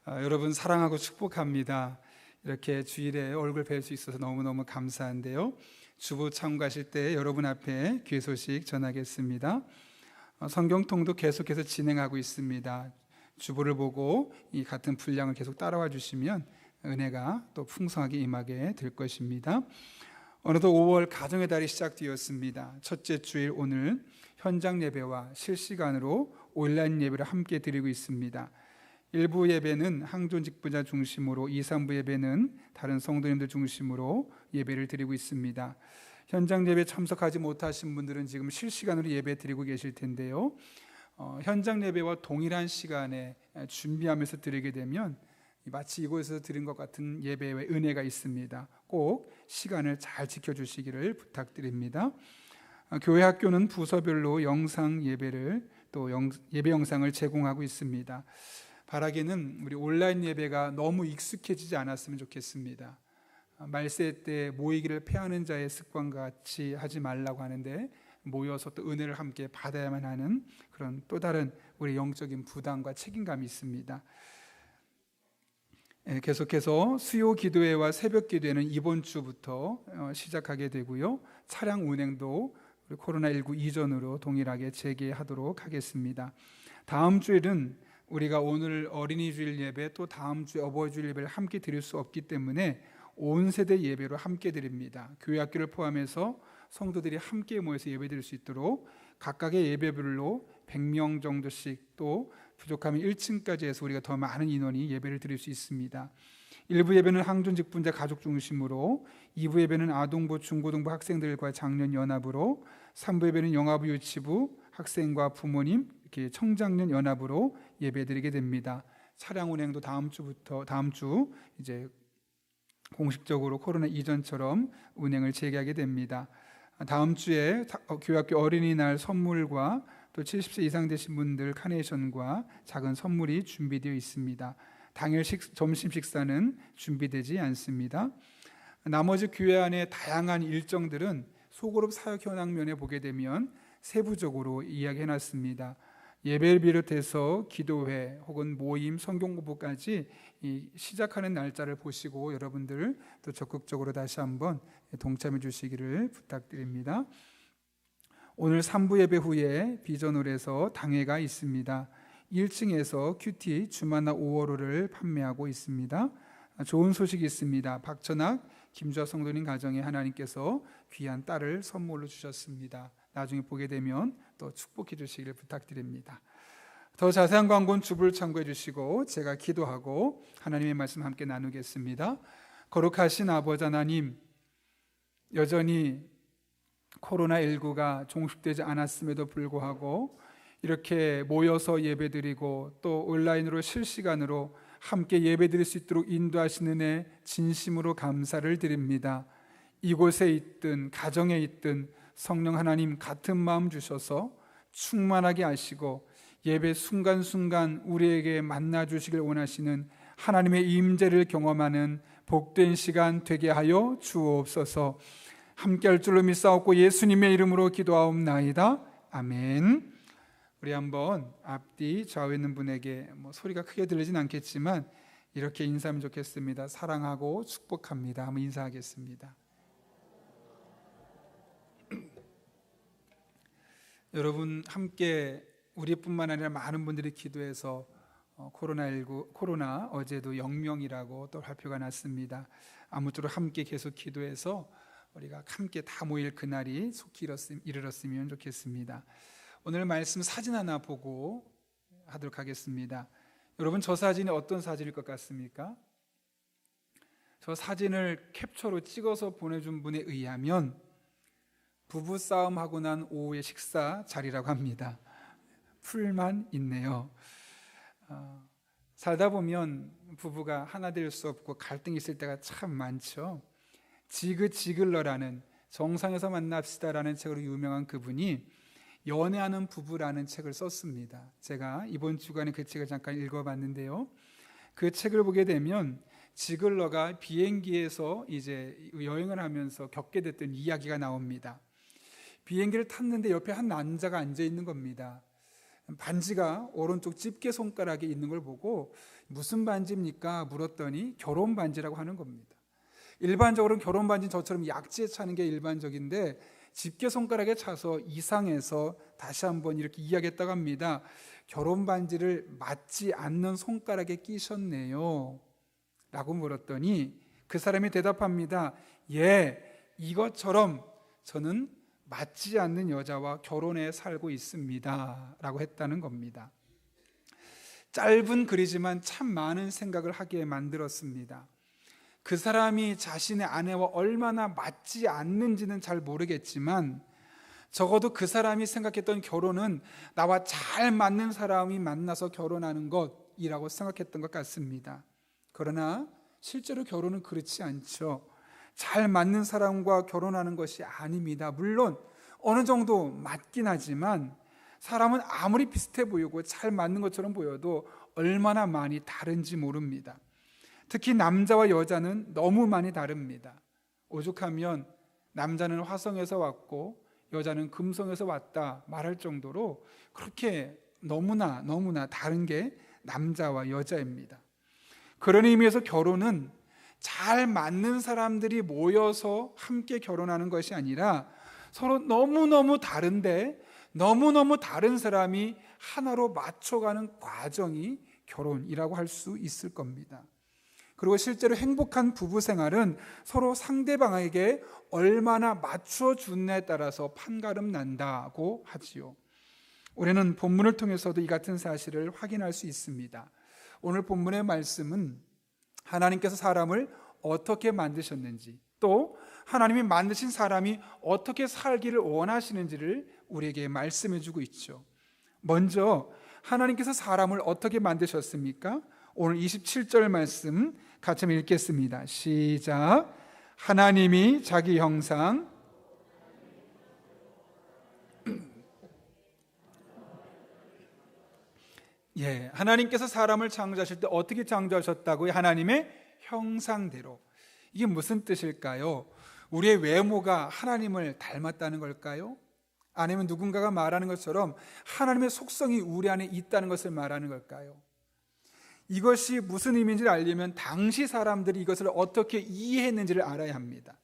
여러분 사랑하고 축복합니다. 이렇게 주일에 얼굴 뵐 수 있어서 너무너무 감사한데요. 주보 참가하실 때 여러분 앞에 귀의 소식 전하겠습니다. 성경통도 계속해서 진행하고 있습니다. 주보를 보고 이 같은 분량을 계속 따라와 주시면 은혜가 또 풍성하게 임하게 될 것입니다. 어느덧 5월 가정의 달이 시작되었습니다. 첫째 주일 오늘 현장 예배와 실시간으로 온라인 예배를 함께 드리고 있습니다. 1부 예배는 항존 직분자 중심으로, 2, 3부 예배는 다른 성도님들 중심으로 예배를 드리고 있습니다. 현장 예배 참석하지 못하신 분들은 지금 실시간으로 예배 드리고 계실 텐데요. 현장 예배와 동일한 시간에 준비하면서 드리게 되면 마치 이곳에서 드린 것 같은 예배의 은혜가 있습니다. 꼭 시간을 잘 지켜주시기를 부탁드립니다. 교회 학교는 부서별로 영상 예배를 또 예배 영상을 제공하고 있습니다. 바라기는 우리 온라인 예배가 너무 익숙해지지 않았으면 좋겠습니다. 말세 때 모이기를 패하는 자의 습관과 같이 하지 말라고 하는데, 모여서 또 은혜를 함께 받아야만 하는 그런 또 다른 우리 영적인 부담과 책임감이 있습니다. 계속해서 수요 기도회와 새벽 기도회는 이번 주부터 시작하게 되고요. 차량 운행도 코로나19 이전으로 동일하게 재개하도록 하겠습니다. 다음 주일은 우리가 오늘 어린이 주일 예배, 또 다음 주에 어버이 주일 예배를 함께 드릴 수 없기 때문에 온 세대 예배로 함께 드립니다. 교회 학교를 포함해서 성도들이 함께 모여서 예배 드릴 수 있도록 각각의 예배별로 100명 정도씩, 또 부족하면 1층까지 해서 우리가 더 많은 인원이 예배를 드릴 수 있습니다. 1부 예배는 항존 직분자 가족 중심으로, 2부 예배는 아동부, 중고등부 학생들과 장년 연합으로, 3부 예배는 영아부, 유치부, 학생과 부모님, 이렇게 청장년 연합으로 예배드리게 됩니다. 차량 운행도 다음 주 이제 공식적으로 코로나 이전처럼 운행을 재개하게 됩니다. 다음 주에 교회학교 어린이날 선물과 또 70세 이상 되신 분들 카네이션과 작은 선물이 준비되어 있습니다. 당일 점심 식사는 준비되지 않습니다. 나머지 교회 안에 다양한 일정들은 소그룹 사역 현황면에 보게 되면 세부적으로 이야기해놨습니다. 예배를 비롯해서 기도회 혹은 모임, 성경 공부까지 시작하는 날짜를 보시고 여러분들 또 적극적으로 다시 한번 동참해 주시기를 부탁드립니다. 오늘 3부 예배 후에 비전홀에서 당회가 있습니다. 1층에서 큐티 주마나 5월호를 판매하고 있습니다. 좋은 소식이 있습니다. 박천학, 김주아 성도님 가정에 하나님께서 귀한 딸을 선물로 주셨습니다. 나중에 보게 되면 또 축복해 주시기를 부탁드립니다. 더 자세한 광고는 주부를 참고해 주시고 제가 기도하고 하나님의 말씀 함께 나누겠습니다. 거룩하신 아버지 하나님, 여전히 코로나19가 종식되지 않았음에도 불구하고 이렇게 모여서 예배드리고 또 온라인으로 실시간으로 함께 예배드릴 수 있도록 인도하시는 은혜 진심으로 감사를 드립니다. 이곳에 있든 가정에 있든 성령 하나님 같은 마음 주셔서 충만하게 하시고 예배 순간순간 우리에게 만나 주시길 원하시는 하나님의 임재를 경험하는 복된 시간 되게 하여 주옵소서. 함께할 줄로 믿사옵고 예수님의 이름으로 기도하옵나이다. 아멘. 우리 한번 앞뒤 좌우에 있는 분에게 소리가 크게 들리진 않겠지만 이렇게 인사하면 좋겠습니다. 사랑하고 축복합니다. 한번 인사하겠습니다. 여러분 함께 우리뿐만 아니라 많은 분들이 기도해서 코로나 어제도 0명이라고 또 발표가 났습니다. 아무쪼록 함께 계속 기도해서 우리가 함께 다 모일 그날이 속히 이르렀으면 좋겠습니다. 오늘 말씀 사진 하나 보고 하도록 하겠습니다. 여러분, 저 사진이 어떤 사진일 것 같습니까? 저 사진을 캡처로 찍어서 보내준 분에 의하면 부부싸움하고 난 오후의 식사 자리라고 합니다. 풀만 있네요. 살다 보면 부부가 하나 될 수 없고 갈등이 있을 때가 참 많죠. 지그지글러라는, 정상에서 만납시다라는 책으로 유명한 그분이 연애하는 부부라는 책을 썼습니다. 제가 이번 주간에 그 책을 잠깐 읽어봤는데요. 그 책을 보게 되면 지글러가 비행기에서 이제 여행을 하면서 겪게 됐던 이야기가 나옵니다. 비행기를 탔는데 옆에 한 남자가 앉아 있는 겁니다. 반지가 오른쪽 집게 손가락에 있는 걸 보고 무슨 반지입니까? 물었더니 결혼 반지라고 하는 겁니다. 일반적으로 결혼 반지는 저처럼 약지에 차는 게 일반적인데 집게 손가락에 차서 이상해서 다시 한번 이렇게 이야기했다고 합니다. 결혼 반지를 맞지 않는 손가락에 끼셨네요 라고 물었더니 그 사람이 대답합니다. 예, 이것처럼 저는 맞지 않는 여자와 결혼해 살고 있습니다 라고 했다는 겁니다. 짧은 글이지만 참 많은 생각을 하게 만들었습니다. 그 사람이 자신의 아내와 얼마나 맞지 않는지는 잘 모르겠지만 적어도 그 사람이 생각했던 결혼은 나와 잘 맞는 사람이 만나서 결혼하는 것이라고 생각했던 것 같습니다. 그러나 실제로 결혼은 그렇지 않죠. 잘 맞는 사람과 결혼하는 것이 아닙니다. 물론 어느 정도 맞긴 하지만 사람은 아무리 비슷해 보이고 잘 맞는 것처럼 보여도 얼마나 많이 다른지 모릅니다. 특히 남자와 여자는 너무 많이 다릅니다. 오죽하면 남자는 화성에서 왔고 여자는 금성에서 왔다 말할 정도로 그렇게 너무나 다른 게 남자와 여자입니다. 그런 의미에서 결혼은 잘 맞는 사람들이 모여서 함께 결혼하는 것이 아니라 서로 너무너무 다른데 너무너무 다른 사람이 하나로 맞춰가는 과정이 결혼이라고 할 수 있을 겁니다. 그리고 실제로 행복한 부부 생활은 서로 상대방에게 얼마나 맞춰주느냐에 따라서 판가름 난다고 하지요. 우리는 본문을 통해서도 이 같은 사실을 확인할 수 있습니다. 오늘 본문의 말씀은 하나님께서 사람을 어떻게 만드셨는지, 또 하나님이 만드신 사람이 어떻게 살기를 원하시는지를 우리에게 말씀해 주고 있죠. 먼저 하나님께서 사람을 어떻게 만드셨습니까? 오늘 27절 말씀 같이 읽겠습니다. 시작. 하나님이 자기 형상 하나님께서 사람을 창조하실 때 어떻게 창조하셨다고요? 하나님의 형상대로. 이게 무슨 뜻일까요? 우리의 외모가 하나님을 닮았다는 걸까요? 아니면 누군가가 말하는 것처럼 하나님의 속성이 우리 안에 있다는 것을 말하는 걸까요? 이것이 무슨 의미인지를 알려면 당시 사람들이 이것을 어떻게 이해했는지를 알아야 합니다.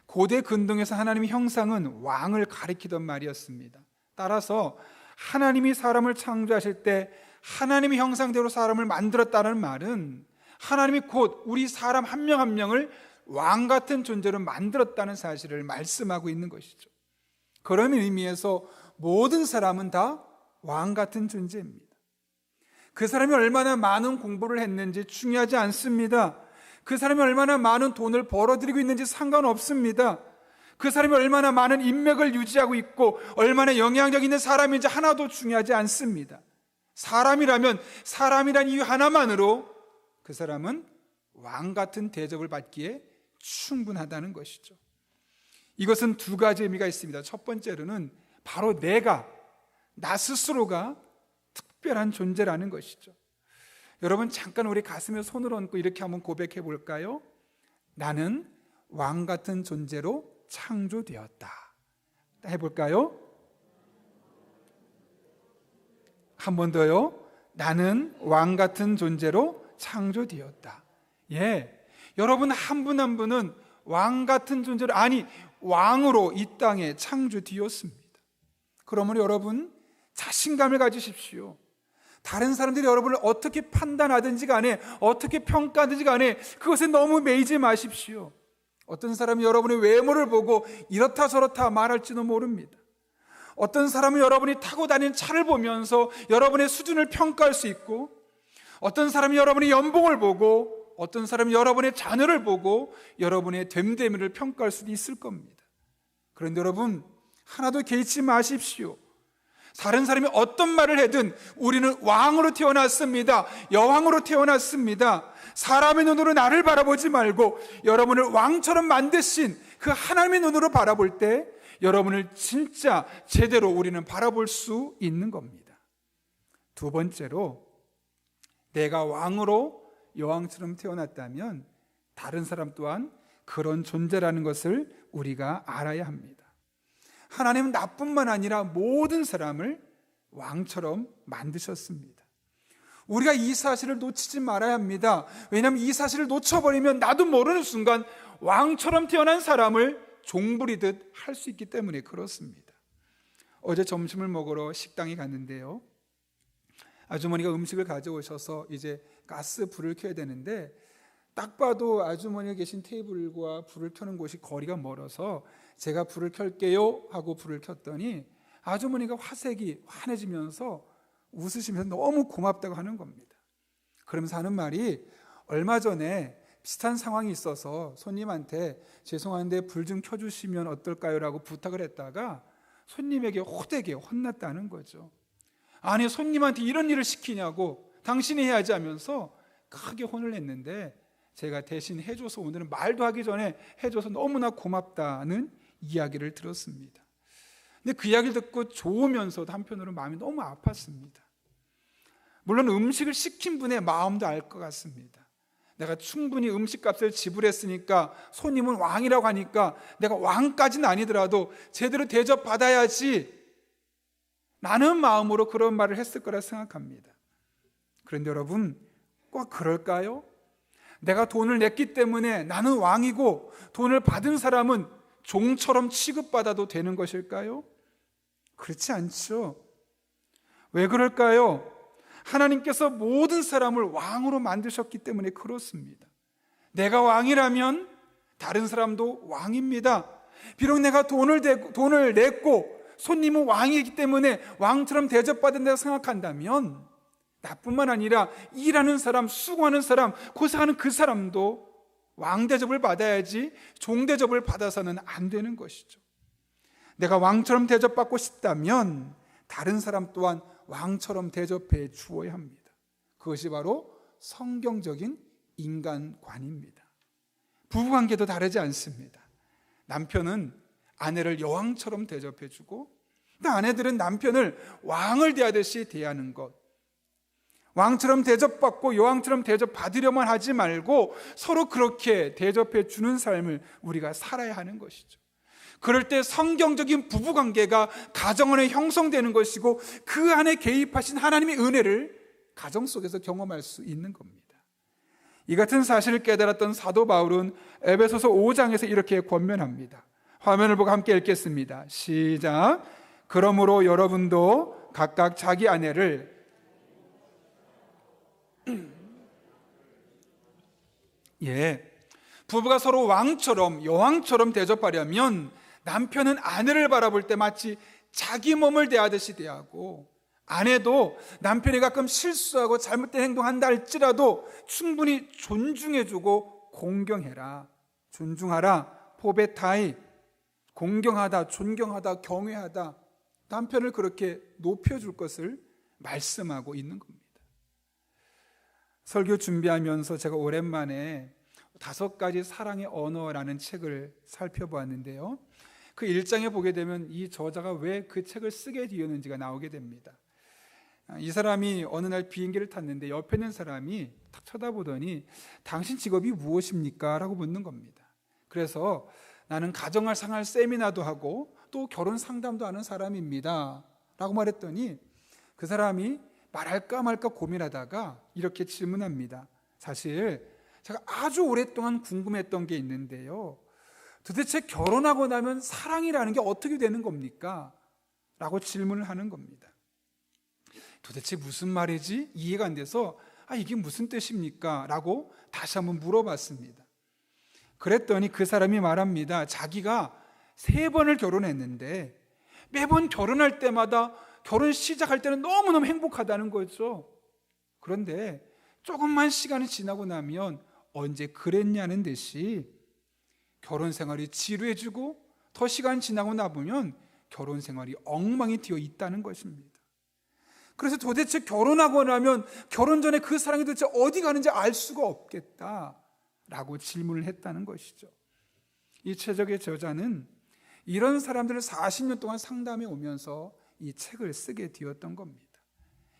고대 근동에서 하나님의 형상은 왕을 가리키던 말이었습니다. 따라서 하나님이 사람을 창조하실 때 하나님의 형상대로 사람을 만들었다는 말은 하나님이 곧 우리 사람 한 명 한 명을 왕 같은 존재로 만들었다는 사실을 말씀하고 있는 것이죠. 그런 의미에서 모든 사람은 다 왕 같은 존재입니다. 그 사람이 얼마나 많은 공부를 했는지 중요하지 않습니다. 그 사람이 얼마나 많은 돈을 벌어들이고 있는지 상관없습니다. 그 사람이 얼마나 많은 인맥을 유지하고 있고 얼마나 영향력 있는 사람인지 하나도 중요하지 않습니다. 사람이라면 사람이란 이유 하나만으로 그 사람은 왕 같은 대접을 받기에 충분하다는 것이죠. 이것은 두 가지 의미가 있습니다. 첫 번째로는 바로 나 스스로가 특별한 존재라는 것이죠. 여러분 잠깐 우리 가슴에 손을 얹고 이렇게 한번 고백해 볼까요? 나는 왕 같은 존재로 창조되었다. 해볼까요? 한 번 더요. 나는 왕 같은 존재로 창조되었다. 여러분 한 분 한 분은 왕 같은 존재로, 아니 왕으로 이 땅에 창조되었습니다. 그러므로 여러분 자신감을 가지십시오. 다른 사람들이 여러분을 어떻게 판단하든지 간에 어떻게 평가하든지 간에 그것에 너무 매이지 마십시오. 어떤 사람이 여러분의 외모를 보고 이렇다 저렇다 말할지도 모릅니다. 어떤 사람은 여러분이 타고 다니는 차를 보면서 여러분의 수준을 평가할 수 있고, 어떤 사람이 여러분의 연봉을 보고, 어떤 사람이 여러분의 자녀를 보고 여러분의 됨됨이를 평가할 수도 있을 겁니다. 그런데 여러분 하나도 개의치 마십시오. 다른 사람이 어떤 말을 해든 우리는 왕으로 태어났습니다. 여왕으로 태어났습니다. 사람의 눈으로 나를 바라보지 말고 여러분을 왕처럼 만드신 그 하나님의 눈으로 바라볼 때 여러분을 진짜 제대로 우리는 바라볼 수 있는 겁니다. 두 번째로, 내가 왕으로 여왕처럼 태어났다면 다른 사람 또한 그런 존재라는 것을 우리가 알아야 합니다. 하나님은 나뿐만 아니라 모든 사람을 왕처럼 만드셨습니다. 우리가 이 사실을 놓치지 말아야 합니다. 왜냐하면 이 사실을 놓쳐버리면 나도 모르는 순간 왕처럼 태어난 사람을 종부리듯 할 수 있기 때문에 그렇습니다. 어제 점심을 먹으러 식당에 갔는데요, 아주머니가 음식을 가져오셔서 이제 가스 불을 켜야 되는데, 딱 봐도 아주머니가 계신 테이블과 불을 켜는 곳이 거리가 멀어서 제가 불을 켤게요 하고 불을 켰더니 아주머니가 화색이 환해지면서 웃으시면서 너무 고맙다고 하는 겁니다. 그러면서 하는 말이, 얼마 전에 비슷한 상황이 있어서 손님한테 죄송한데 불 좀 켜주시면 어떨까요? 라고 부탁을 했다가 손님에게 호되게 혼났다는 거죠. 아니, 손님한테 이런 일을 시키냐고, 당신이 해야지 하면서 크게 혼을 냈는데, 제가 대신 해줘서, 오늘은 말도 하기 전에 해줘서 너무나 고맙다는 이야기를 들었습니다. 근데 그 이야기를 듣고 좋으면서도 한편으로 마음이 너무 아팠습니다. 물론 음식을 시킨 분의 마음도 알 것 같습니다. 내가 충분히 음식값을 지불했으니까, 손님은 왕이라고 하니까 내가 왕까지는 아니더라도 제대로 대접받아야지 라는 마음으로 그런 말을 했을 거라 생각합니다. 그런데 여러분, 꼭 그럴까요? 내가 돈을 냈기 때문에 나는 왕이고 돈을 받은 사람은 종처럼 취급받아도 되는 것일까요? 그렇지 않죠. 왜 그럴까요? 하나님께서 모든 사람을 왕으로 만드셨기 때문에 그렇습니다. 내가 왕이라면 다른 사람도 왕입니다. 비록 내가 돈을 냈고 손님은 왕이기 때문에 왕처럼 대접받는다고 생각한다면, 나뿐만 아니라 일하는 사람, 수고하는 사람, 고생하는 그 사람도 왕 대접을 받아야지 종 대접을 받아서는 안 되는 것이죠. 내가 왕처럼 대접받고 싶다면 다른 사람 또한 왕처럼 대접해 주어야 합니다. 그것이 바로 성경적인 인간관입니다. 부부관계도 다르지 않습니다. 남편은 아내를 여왕처럼 대접해 주고, 또 아내들은 남편을 왕을 대하듯이 대하는 것, 왕처럼 대접받고 여왕처럼 대접받으려만 하지 말고 서로 그렇게 대접해 주는 삶을 우리가 살아야 하는 것이죠. 그럴 때 성경적인 부부관계가 가정 안에 형성되는 것이고, 그 안에 개입하신 하나님의 은혜를 가정 속에서 경험할 수 있는 겁니다. 이 같은 사실을 깨달았던 사도 바울은 에베소서 5장에서 이렇게 권면합니다. 화면을 보고 함께 읽겠습니다. 시작. 그러므로 여러분도 각각 자기 아내를 부부가 서로 왕처럼 여왕처럼 대접하려면 남편은 아내를 바라볼 때 마치 자기 몸을 대하듯이 대하고, 아내도 남편이 가끔 실수하고 잘못된 행동한다 할지라도 충분히 존중해주고 공경해라. 존중하라. 포베타이. 공경하다, 존경하다, 경외하다. 남편을 그렇게 높여줄 것을 말씀하고 있는 겁니다. 설교 준비하면서 제가 오랜만에 5가지 사랑의 언어라는 책을 살펴보았는데요, 그 1장에 보게 되면 이 저자가 왜 그 책을 쓰게 되었는지가 나오게 됩니다. 이 사람이 어느 날 비행기를 탔는데 옆에 있는 사람이 탁 쳐다보더니 당신 직업이 무엇입니까? 라고 묻는 겁니다. 그래서 나는 가정을 상할 세미나도 하고 또 결혼 상담도 하는 사람입니다 라고 말했더니 그 사람이 말할까 말까 고민하다가 이렇게 질문합니다. 사실 제가 아주 오랫동안 궁금했던 게 있는데요, 도대체 결혼하고 나면 사랑이라는 게 어떻게 되는 겁니까? 라고 질문을 하는 겁니다. 도대체 무슨 말이지? 이해가 안 돼서 이게 무슨 뜻입니까? 라고 다시 한번 물어봤습니다. 그랬더니 그 사람이 말합니다. 자기가 3번을 결혼했는데 매번 결혼할 때마다 결혼 시작할 때는 너무너무 행복하다는 거죠. 그런데 조금만 시간이 지나고 나면 언제 그랬냐는 듯이 결혼 생활이 지루해지고 더 시간 지나고 나보면 결혼 생활이 엉망이 되어 있다는 것입니다. 그래서 도대체 결혼하고 나면 결혼 전에 그 사랑이 도대체 어디 가는지 알 수가 없겠다라고 질문을 했다는 것이죠. 이 최적의 저자는 이런 사람들을 40년 동안 상담해 오면서 이 책을 쓰게 되었던 겁니다.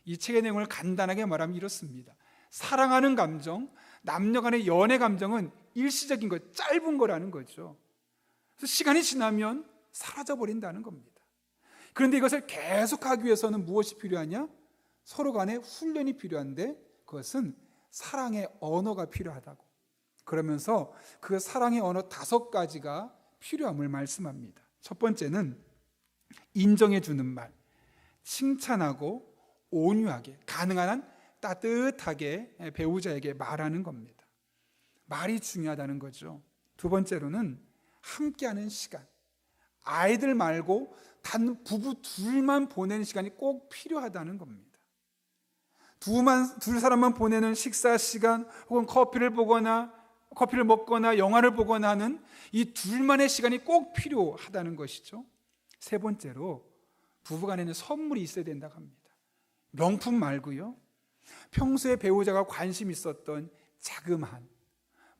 이 책의 내용을 간단하게 말하면 이렇습니다. 사랑하는 감정, 남녀 간의 연애 감정은 일시적인 것, 짧은 거라는 거죠. 그래서 시간이 지나면 사라져버린다는 겁니다. 그런데 이것을 계속하기 위해서는 무엇이 필요하냐? 서로 간에 훈련이 필요한데 그것은 사랑의 언어가 필요하다고. 그러면서 그 사랑의 언어 5가지가 필요함을 말씀합니다. 첫 번째는 인정해 주는 말, 칭찬하고 온유하게, 가능한 한 따뜻하게 배우자에게 말하는 겁니다. 말이 중요하다는 거죠. 두 번째로는 함께하는 시간, 아이들 말고 단 부부 둘만 보내는 시간이 꼭 필요하다는 겁니다. 둘 사람만 보내는 식사 시간 혹은 커피를 먹거나 영화를 보거나 하는 이 둘만의 시간이 꼭 필요하다는 것이죠. 세 번째로 부부간에는 선물이 있어야 된다고 합니다. 명품 말고요, 평소에 배우자가 관심 있었던 자그마한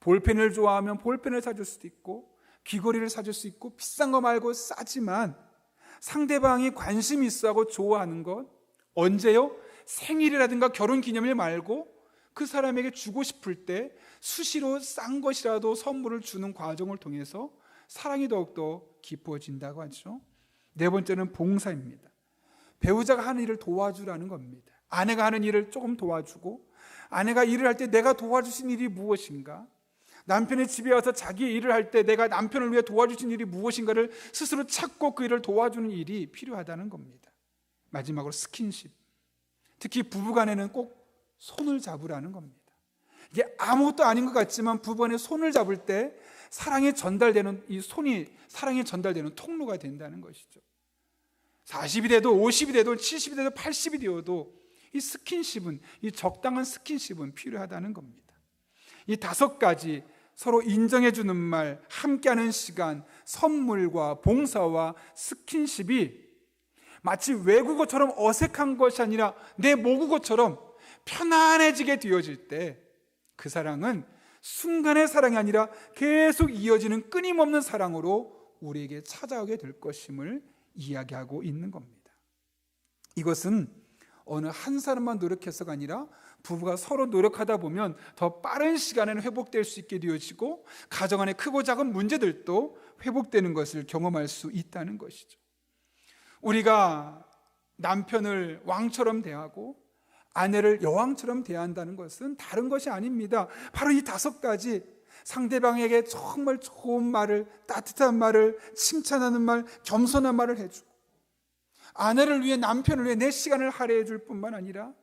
볼펜을 좋아하면 볼펜을 사줄 수도 있고, 귀걸이를 사줄 수 있고, 비싼 거 말고 싸지만 상대방이 관심 있어하고 좋아하는 것, 언제요? 생일이라든가 결혼기념일 말고 그 사람에게 주고 싶을 때 수시로 싼 것이라도 선물을 주는 과정을 통해서 사랑이 더욱더 깊어진다고 하죠. 네 번째는 봉사입니다. 배우자가 하는 일을 도와주라는 겁니다. 아내가 하는 일을 조금 도와주고, 아내가 일을 할 때 내가 도와주신 일이 무엇인가, 남편이 집에 와서 자기의 일을 할 때 내가 남편을 위해 도와주신 일이 무엇인가를 스스로 찾고 그 일을 도와주는 일이 필요하다는 겁니다. 마지막으로 스킨십, 특히 부부간에는 꼭 손을 잡으라는 겁니다. 이게 아무것도 아닌 것 같지만 부부간에 손을 잡을 때 사랑이 전달되는, 이 손이 사랑이 전달되는 통로가 된다는 것이죠. 40이 돼도 50이 돼도 70이 돼도 80이 되어도 이 스킨십은, 이 적당한 스킨십은 필요하다는 겁니다. 이 5가지, 서로 인정해주는 말, 함께하는 시간, 선물과 봉사와 스킨십이 마치 외국어처럼 어색한 것이 아니라 내 모국어처럼 편안해지게 되어질 때 그 사랑은 순간의 사랑이 아니라 계속 이어지는 끊임없는 사랑으로 우리에게 찾아오게 될 것임을 이야기하고 있는 겁니다. 이것은 어느 한 사람만 노력해서가 아니라 부부가 서로 노력하다 보면 더 빠른 시간에는 회복될 수 있게 되어지고, 가정 안의 크고 작은 문제들도 회복되는 것을 경험할 수 있다는 것이죠. 우리가 남편을 왕처럼 대하고 아내를 여왕처럼 대한다는 것은 다른 것이 아닙니다. 바로 이 5가지, 상대방에게 정말 좋은 말을, 따뜻한 말을, 칭찬하는 말, 겸손한 말을 해주고, 아내를 위해, 남편을 위해 내 시간을 할애해 줄 뿐만 아니라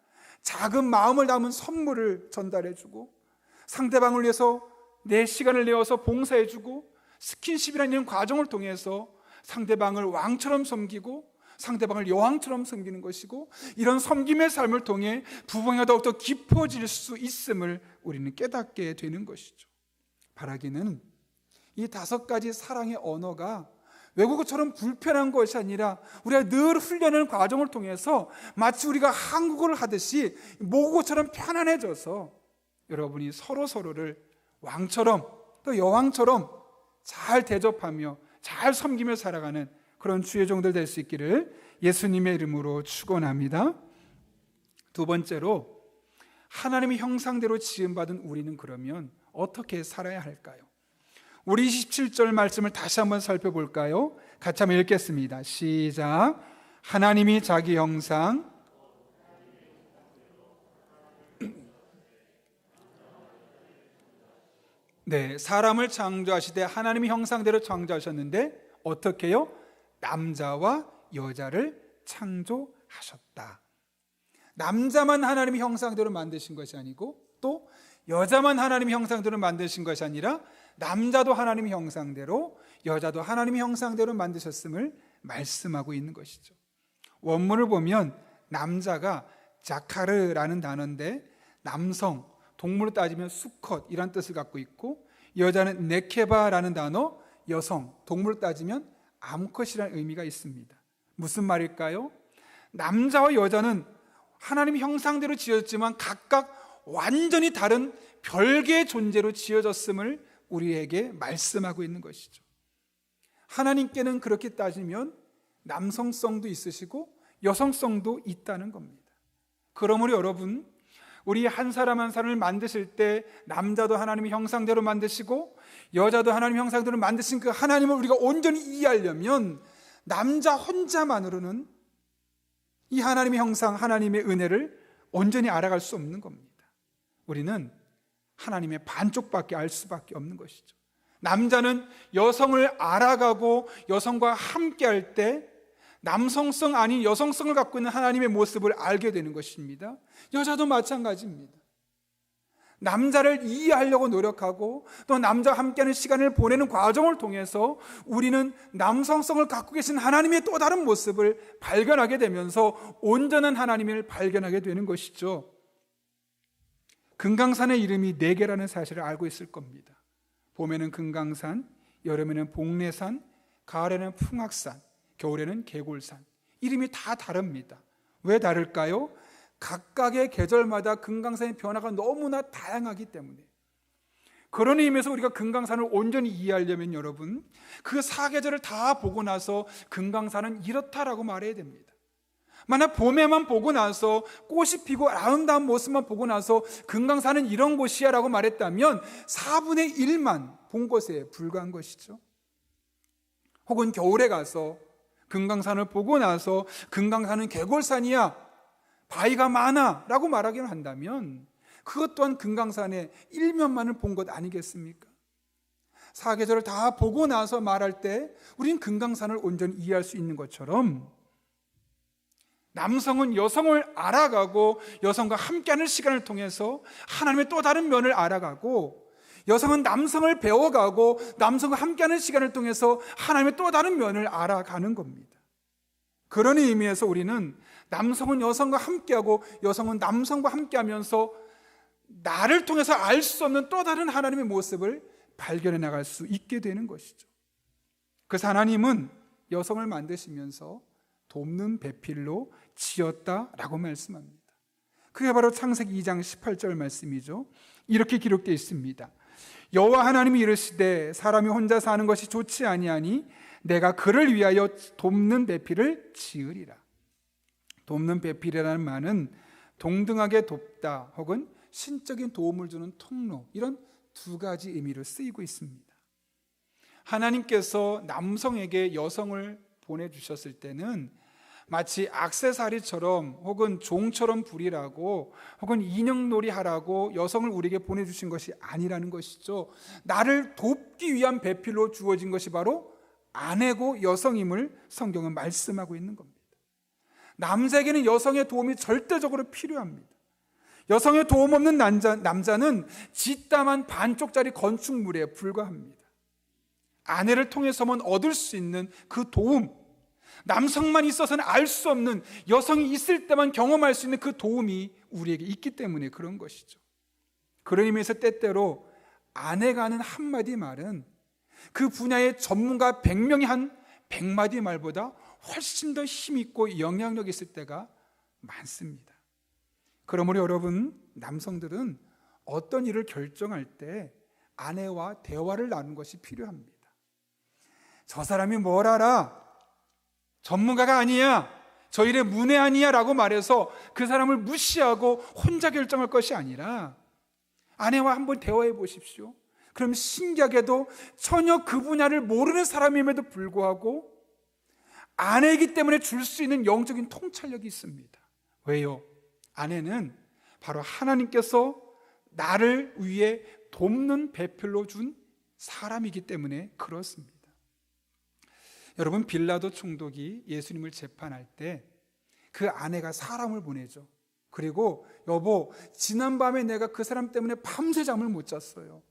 작은 마음을 담은 선물을 전달해주고, 상대방을 위해서 내 시간을 내어서 봉사해주고, 스킨십이라는 과정을 통해서 상대방을 왕처럼 섬기고 상대방을 여왕처럼 섬기는 것이고, 이런 섬김의 삶을 통해 부부가 더욱더 깊어질 수 있음을 우리는 깨닫게 되는 것이죠. 바라기는 이 5가지 사랑의 언어가 외국어처럼 불편한 것이 아니라 우리가 늘 훈련하는 과정을 통해서 마치 우리가 한국어를 하듯이 모국어처럼 편안해져서 여러분이 서로를 왕처럼 또 여왕처럼 잘 대접하며 잘 섬기며 살아가는 그런 주의 종들 될 수 있기를 예수님의 이름으로 축원합니다. 두 번째로, 하나님의 형상대로 지음받은 우리는 그러면 어떻게 살아야 할까요? 우리 27절 말씀을 다시 한번 살펴볼까요? 같이 한번 읽겠습니다. 시작. 하나님이 자기 형상, 네, 사람을 창조하시되 하나님의 형상대로 창조하셨는데 어떻게요? 남자와 여자를 창조하셨다. 남자만 하나님의 형상대로 만드신 것이 아니고 또 여자만 하나님의 형상대로 만드신 것이 아니라 남자도 하나님의 형상대로 여자도 하나님의 형상대로 만드셨음을 말씀하고 있는 것이죠. 원문을 보면 남자가 자카르라는 단어인데 남성, 동물로 따지면 수컷이란 뜻을 갖고 있고, 여자는 네케바라는 단어, 여성, 동물로 따지면 암컷이라는 의미가 있습니다. 무슨 말일까요? 남자와 여자는 하나님의 형상대로 지어졌지만 각각 완전히 다른 별개의 존재로 지어졌음을 우리에게 말씀하고 있는 것이죠. 하나님께는 그렇게 따지면 남성성도 있으시고 여성성도 있다는 겁니다. 그러므로 여러분, 우리 한 사람 한 사람을 만드실 때 남자도 하나님의 형상대로 만드시고 여자도 하나님의 형상대로 만드신 그 하나님을 우리가 온전히 이해하려면 남자 혼자만으로는 이 하나님의 형상, 하나님의 은혜를 온전히 알아갈 수 없는 겁니다. 우리는 하나님의 반쪽밖에 알 수밖에 없는 것이죠. 남자는 여성을 알아가고 여성과 함께 할 때 남성성 아닌 여성성을 갖고 있는 하나님의 모습을 알게 되는 것입니다. 여자도 마찬가지입니다. 남자를 이해하려고 노력하고 또 남자와 함께하는 시간을 보내는 과정을 통해서 우리는 남성성을 갖고 계신 하나님의 또 다른 모습을 발견하게 되면서 온전한 하나님을 발견하게 되는 것이죠. 금강산의 이름이 4개라는 사실을 알고 있을 겁니다. 봄에는 금강산, 여름에는 복례산, 가을에는 풍악산, 겨울에는 개골산. 이름이 다 다릅니다. 왜 다를까요? 각각의 계절마다 금강산의 변화가 너무나 다양하기 때문에. 그런 의미에서 우리가 금강산을 온전히 이해하려면 여러분, 그 사계절을 다 보고 나서 금강산은 이렇다라고 말해야 됩니다. 만약 봄에만 보고 나서 꽃이 피고 아름다운 모습만 보고 나서 금강산은 이런 곳이야 라고 말했다면 4분의 1만 본 것에 불과한 것이죠. 혹은 겨울에 가서 금강산을 보고 나서 금강산은 개골산이야, 바위가 많아 라고 말하기를 한다면 그것 또한 금강산의 일면만을 본 것 아니겠습니까? 사계절을 다 보고 나서 말할 때 우린 금강산을 온전히 이해할 수 있는 것처럼 남성은 여성을 알아가고 여성과 함께하는 시간을 통해서 하나님의 또 다른 면을 알아가고, 여성은 남성을 배워가고 남성과 함께하는 시간을 통해서 하나님의 또 다른 면을 알아가는 겁니다. 그런 의미에서 우리는 남성은 여성과 함께하고 여성은 남성과 함께하면서 나를 통해서 알 수 없는 또 다른 하나님의 모습을 발견해 나갈 수 있게 되는 것이죠. 그래서 하나님은 여성을 만드시면서 돕는 배필로 지었다라고 말씀합니다. 그게 바로 창세기 2장 18절 말씀이죠. 이렇게 기록되어 있습니다. 여호와 하나님이 이르시되 사람이 혼자 사는 것이 좋지 아니하니 내가 그를 위하여 돕는 배필을 지으리라. 돕는 배필이라는 말은 동등하게 돕다 혹은 신적인 도움을 주는 통로, 이런 2가지 의미로 쓰이고 있습니다. 하나님께서 남성에게 여성을 보내주셨을 때는 마치 액세서리처럼 혹은 종처럼 부리라고 혹은 인형놀이 하라고 여성을 우리에게 보내주신 것이 아니라는 것이죠. 나를 돕기 위한 배필로 주어진 것이 바로 아내고 여성임을 성경은 말씀하고 있는 겁니다. 남자에게는 여성의 도움이 절대적으로 필요합니다. 여성의 도움 없는 남자는 짓담한 반쪽짜리 건축물에 불과합니다. 아내를 통해서만 얻을 수 있는 그 도움, 남성만 있어서는 알 수 없는, 여성이 있을 때만 경험할 수 있는 그 도움이 우리에게 있기 때문에 그런 것이죠. 그런 의미에서 때때로 아내가 하는 한마디 말은 그 분야의 전문가 100명이 한 100마디 말보다 훨씬 더 힘있고 영향력 있을 때가 많습니다. 그러므로 여러분, 남성들은 어떤 일을 결정할 때 아내와 대화를 나누는 것이 필요합니다. 저 사람이 뭘 알아? 전문가가 아니야, 저 일의 문외한이야 라고 말해서 그 사람을 무시하고 혼자 결정할 것이 아니라 아내와 한번 대화해 보십시오. 그럼 신기하게도 전혀 그 분야를 모르는 사람임에도 불구하고 아내이기 때문에 줄 수 있는 영적인 통찰력이 있습니다. 왜요? 아내는 바로 하나님께서 나를 위해 돕는 배필로 준 사람이기 때문에 그렇습니다. 여러분, 빌라도 총독이 예수님을 재판할 때 그 아내가 사람을 보내죠. 그리고 여보, 지난밤에 내가 그 사람 때문에 밤새 잠을 못 잤어요.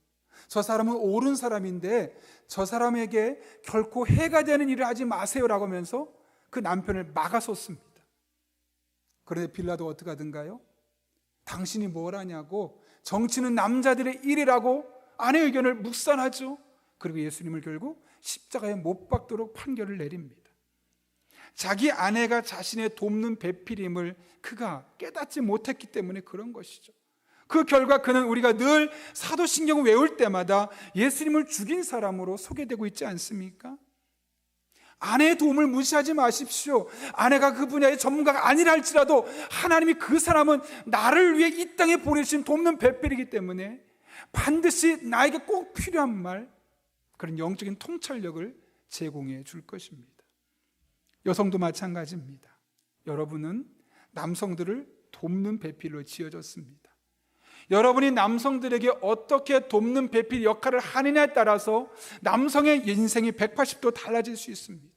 저 사람은 옳은 사람인데 저 사람에게 결코 해가 되는 일을 하지 마세요라고 하면서 그 남편을 막아섰습니다. 그런데 빌라도 어떻게 하던가요? 당신이 뭘 하냐고, 정치는 남자들의 일이라고 아내의 의견을 묵살하죠. 그리고 예수님을 결국 십자가에 못 박도록 판결을 내립니다. 자기 아내가 자신의 돕는 배필임을 그가 깨닫지 못했기 때문에 그런 것이죠. 그 결과 그는 우리가 늘 사도신경을 외울 때마다 예수님을 죽인 사람으로 소개되고 있지 않습니까? 아내의 도움을 무시하지 마십시오. 아내가 그 분야의 전문가가 아니라 할지라도 하나님이 그 사람은 나를 위해 이 땅에 보내주신 돕는 배필이기 때문에 반드시 나에게 꼭 필요한 말, 그런 영적인 통찰력을 제공해 줄 것입니다. 여성도 마찬가지입니다. 여러분은 남성들을 돕는 배필로 지어졌습니다. 여러분이 남성들에게 어떻게 돕는 배필 역할을 하느냐에 따라서 남성의 인생이 180도 달라질 수 있습니다.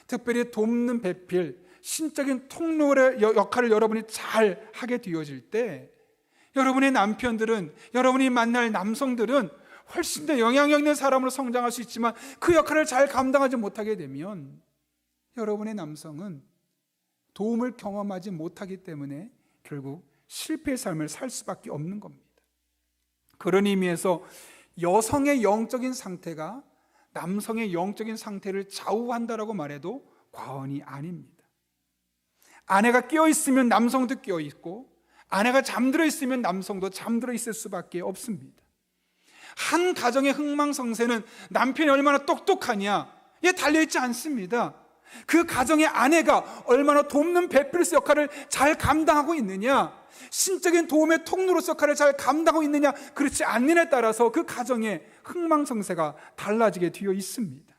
특별히 돕는 배필, 신적인 통로의 역할을 여러분이 잘 하게 되어질 때 여러분의 남편들은, 여러분이 만날 남성들은 훨씬 더 영향력 있는 사람으로 성장할 수 있지만 그 역할을 잘 감당하지 못하게 되면 여러분의 남성은 도움을 경험하지 못하기 때문에 결국 실패의 삶을 살 수밖에 없는 겁니다. 그런 의미에서 여성의 영적인 상태가 남성의 영적인 상태를 좌우한다라고 말해도 과언이 아닙니다. 아내가 깨어있으면 남성도 깨어있고 아내가 잠들어 있으면 남성도 잠들어 있을 수밖에 없습니다. 한 가정의 흥망성쇠는 남편이 얼마나 똑똑하냐에 달려있지 않습니다. 그 가정의 아내가 얼마나 돕는 배필로서 역할을 잘 감당하고 있느냐, 신적인 도움의 통로로서 역할을 잘 감당하고 있느냐, 그렇지 않느냐에 따라서 그 가정의 흥망성쇠가 달라지게 되어 있습니다.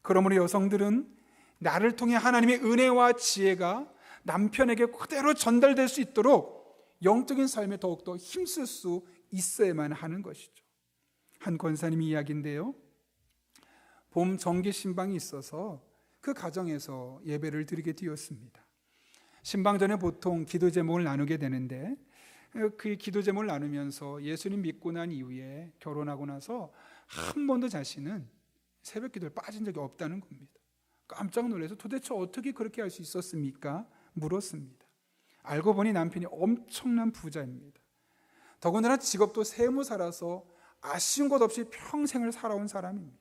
그러므로 여성들은 나를 통해 하나님의 은혜와 지혜가 남편에게 그대로 전달될 수 있도록 영적인 삶에 더욱더 힘쓸 수 있어야만 하는 것이죠. 한 권사님의 이야기인데요, 봄 정기 신방이 있어서 그 가정에서 예배를 드리게 되었습니다. 신방 전에 보통 기도 제목을 나누게 되는데 그 기도 제목을 나누면서 예수님 믿고 난 이후에 결혼하고 나서 한 번도 자신은 새벽 기도에 빠진 적이 없다는 겁니다. 깜짝 놀라서 도대체 어떻게 그렇게 할 수 있었습니까? 물었습니다. 알고 보니 남편이 엄청난 부자입니다. 더군다나 직업도 세무사라서 아쉬운 것 없이 평생을 살아온 사람입니다.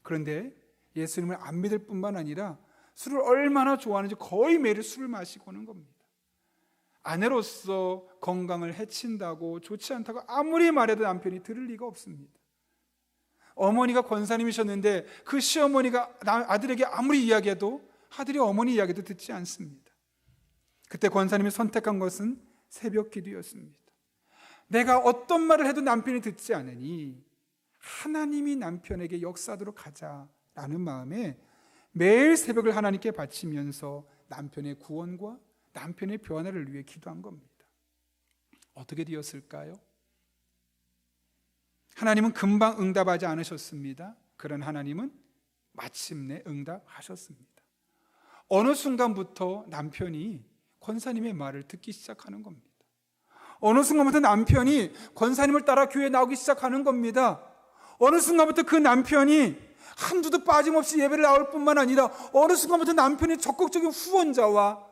그런데 예수님을 안 믿을 뿐만 아니라 술을 얼마나 좋아하는지 거의 매일 술을 마시고 오는 겁니다. 아내로서 건강을 해친다고, 좋지 않다고 아무리 말해도 남편이 들을 리가 없습니다. 어머니가 권사님이셨는데 그 시어머니가 아들에게 아무리 이야기해도 아들이 어머니 이야기도 듣지 않습니다. 그때 권사님이 선택한 것은 새벽 기도였습니다. 내가 어떤 말을 해도 남편이 듣지 않으니 하나님이 남편에게 역사하도록 하자라는 마음에 매일 새벽을 하나님께 바치면서 남편의 구원과 남편의 변화를 위해 기도한 겁니다. 어떻게 되었을까요? 하나님은 금방 응답하지 않으셨습니다. 그런 하나님은 마침내 응답하셨습니다. 어느 순간부터 남편이 권사님의 말을 듣기 시작하는 겁니다. 어느 순간부터 남편이 권사님을 따라 교회에 나오기 시작하는 겁니다. 어느 순간부터 그 남편이 한두도 빠짐없이 예배를 나올 뿐만 아니라 어느 순간부터 남편이 적극적인 후원자와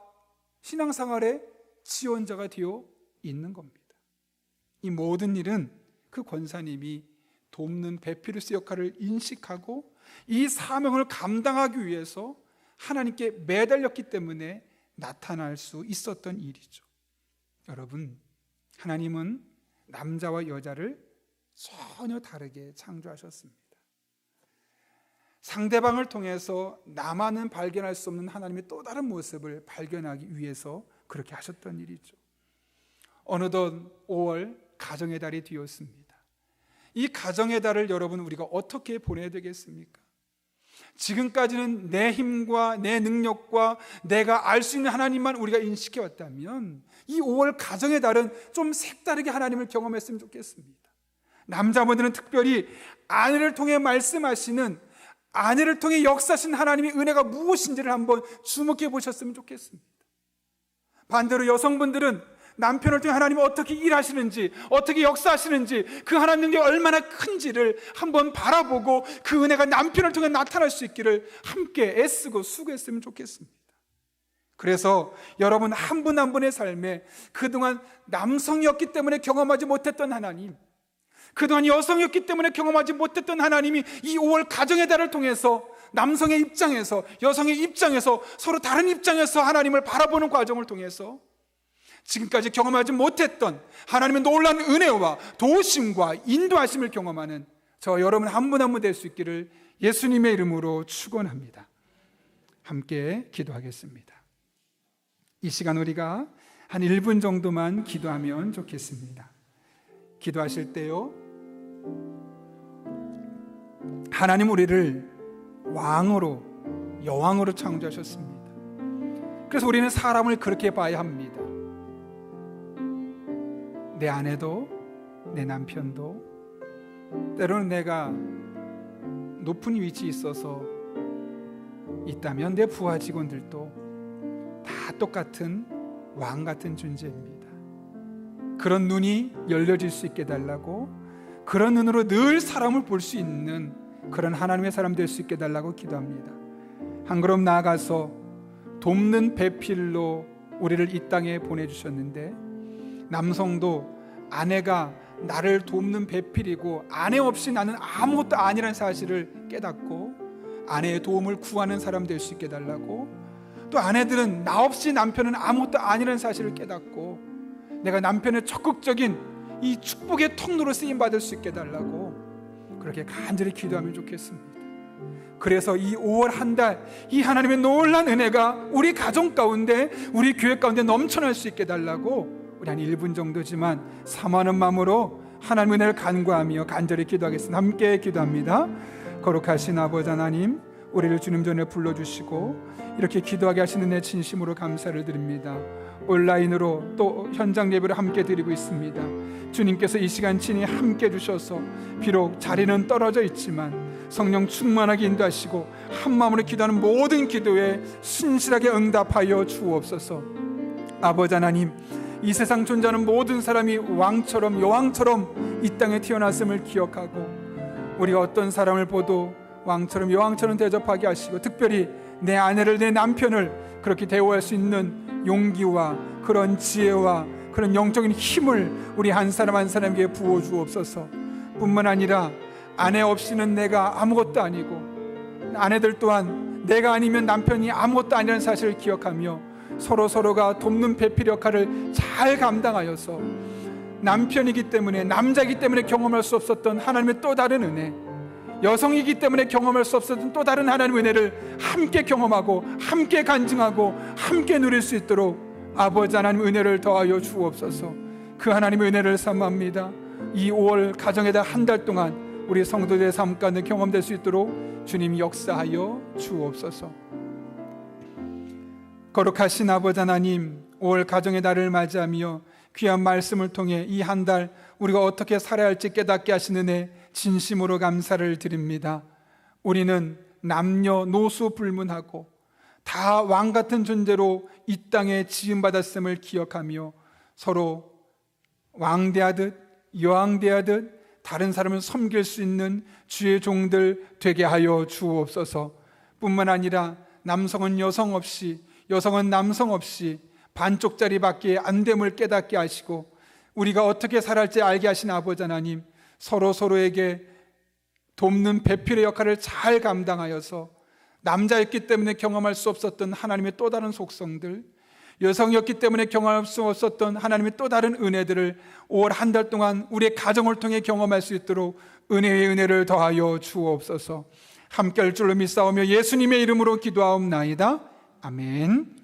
신앙생활의 지원자가 되어 있는 겁니다. 이 모든 일은 그 권사님이 돕는 배필로스 역할을 인식하고 이 사명을 감당하기 위해서 하나님께 매달렸기 때문에 나타날 수 있었던 일이죠. 여러분, 하나님은 남자와 여자를 전혀 다르게 창조하셨습니다. 상대방을 통해서 나만은 발견할 수 없는 하나님의 또 다른 모습을 발견하기 위해서 그렇게 하셨던 일이죠. 어느덧 5월 가정의 달이 되었습니다. 이 가정의 달을 여러분 우리가 어떻게 보내야 되겠습니까? 지금까지는 내 힘과 내 능력과 내가 알 수 있는 하나님만 우리가 인식해 왔다면 이 5월 가정의 달은 좀 색다르게 하나님을 경험했으면 좋겠습니다. 남자분들은 특별히 아내를 통해 말씀하시는, 아내를 통해 역사하신 하나님의 은혜가 무엇인지를 한번 주목해 보셨으면 좋겠습니다. 반대로 여성분들은 남편을 통해 하나님이 어떻게 일하시는지, 어떻게 역사하시는지, 그 하나님 능력이 얼마나 큰지를 한번 바라보고 그 은혜가 남편을 통해 나타날 수 있기를 함께 애쓰고 수고했으면 좋겠습니다. 그래서 여러분 한 분 한 분의 삶에 그동안 남성이었기 때문에 경험하지 못했던 하나님, 그동안 여성이었기 때문에 경험하지 못했던 하나님이 이 5월 가정의 달을 통해서 남성의 입장에서, 여성의 입장에서 서로 다른 입장에서 하나님을 바라보는 과정을 통해서 지금까지 경험하지 못했던 하나님의 놀라운 은혜와 도우심과 인도하심을 경험하는 저 여러분 한 분 한 분 될 수 있기를 예수님의 이름으로 축원합니다. 함께 기도하겠습니다. 이 시간 우리가 한 1분 정도만 기도하면 좋겠습니다. 기도하실 때요, 하나님 우리를 왕으로 여왕으로 창조하셨습니다. 그래서 우리는 사람을 그렇게 봐야 합니다. 내 아내도 내 남편도 때로는 내가 높은 위치에 있어서 있다면 내 부하 직원들도 다 똑같은 왕 같은 존재입니다. 그런 눈이 열려질 수 있게 해달라고, 그런 눈으로 늘 사람을 볼 수 있는 그런 하나님의 사람 될 수 있게 해달라고 기도합니다. 한 걸음 나아가서 돕는 배필로 우리를 이 땅에 보내주셨는데, 남성도 아내가 나를 돕는 배필이고 아내 없이 나는 아무것도 아니라는 사실을 깨닫고 아내의 도움을 구하는 사람 될 수 있게 해달라고, 또 아내들은 나 없이 남편은 아무것도 아니라는 사실을 깨닫고 내가 남편의 적극적인 이 축복의 통로로 쓰임받을 수 있게 해달라고 그렇게 간절히 기도하면 좋겠습니다. 그래서 이 5월 한 달 이 하나님의 놀라운 은혜가 우리 가정 가운데, 우리 교회 가운데 넘쳐날 수 있게 해달라고 우리 한 1분 정도지만 사모하는 마음으로 하나님의 은혜를 간구하며 간절히 기도하겠습니다. 함께 기도합니다. 거룩하신 아버지 하나님, 우리를 주님 전에 불러주시고 이렇게 기도하게 하시는 내 진심으로 감사를 드립니다. 온라인으로 또 현장 예배를 함께 드리고 있습니다. 주님께서 이 시간 친히 함께 주셔서 비록 자리는 떨어져 있지만 성령 충만하게 인도하시고 한 마음으로 기도하는 모든 기도에 신실하게 응답하여 주옵소서. 아버지 하나님, 이 세상 존재하는 모든 사람이 왕처럼 여왕처럼 이 땅에 태어났음을 기억하고 우리가 어떤 사람을 보도 왕처럼 여왕처럼 대접하게 하시고, 특별히 내 아내를, 내 남편을 그렇게 대우할 수 있는 용기와 그런 지혜와 그런 영적인 힘을 우리 한 사람 한 사람에게 부어 주옵소서. 뿐만 아니라 아내 없이는 내가 아무것도 아니고, 아내들 또한 내가 아니면 남편이 아무것도 아니라는 사실을 기억하며 서로가 돕는 배필 역할을 잘 감당하여서 남편이기 때문에, 남자이기 때문에 경험할 수 없었던 하나님의 또 다른 은혜, 여성이기 때문에 경험할 수 없었던 또 다른 하나님의 은혜를 함께 경험하고 함께 간증하고 함께 누릴 수 있도록 아버지 하나님 은혜를 더하여 주옵소서. 그 하나님의 은혜를 사모합니다. 이 5월 가정에다 한 달 동안 우리 성도들의 삶 가운데 경험될 수 있도록 주님 역사하여 주옵소서. 거룩하신 아버지 하나님, 5월 가정의 달을 맞이하며 귀한 말씀을 통해 이 한 달 우리가 어떻게 살아야 할지 깨닫게 하시는 애 진심으로 감사를 드립니다. 우리는 남녀노소 불문하고 다 왕같은 존재로 이 땅에 지음받았음을 기억하며 서로 왕대하듯 여왕대하듯 다른 사람을 섬길 수 있는 주의 종들 되게 하여 주옵소서. 뿐만 아니라 남성은 여성 없이, 여성은 남성 없이 반쪽짜리밖에 안 됨을 깨닫게 하시고 우리가 어떻게 살아할지 알게 하신 아버지 하나님, 서로에게 돕는 배필의 역할을 잘 감당하여서 남자였기 때문에 경험할 수 없었던 하나님의 또 다른 속성들, 여성이었기 때문에 경험할 수 없었던 하나님의 또 다른 은혜들을 5월 한 달 동안 우리의 가정을 통해 경험할 수 있도록 은혜의 은혜를 더하여 주옵소서. 함께 할 줄로 믿사오며 예수님의 이름으로 기도하옵나이다. 아멘.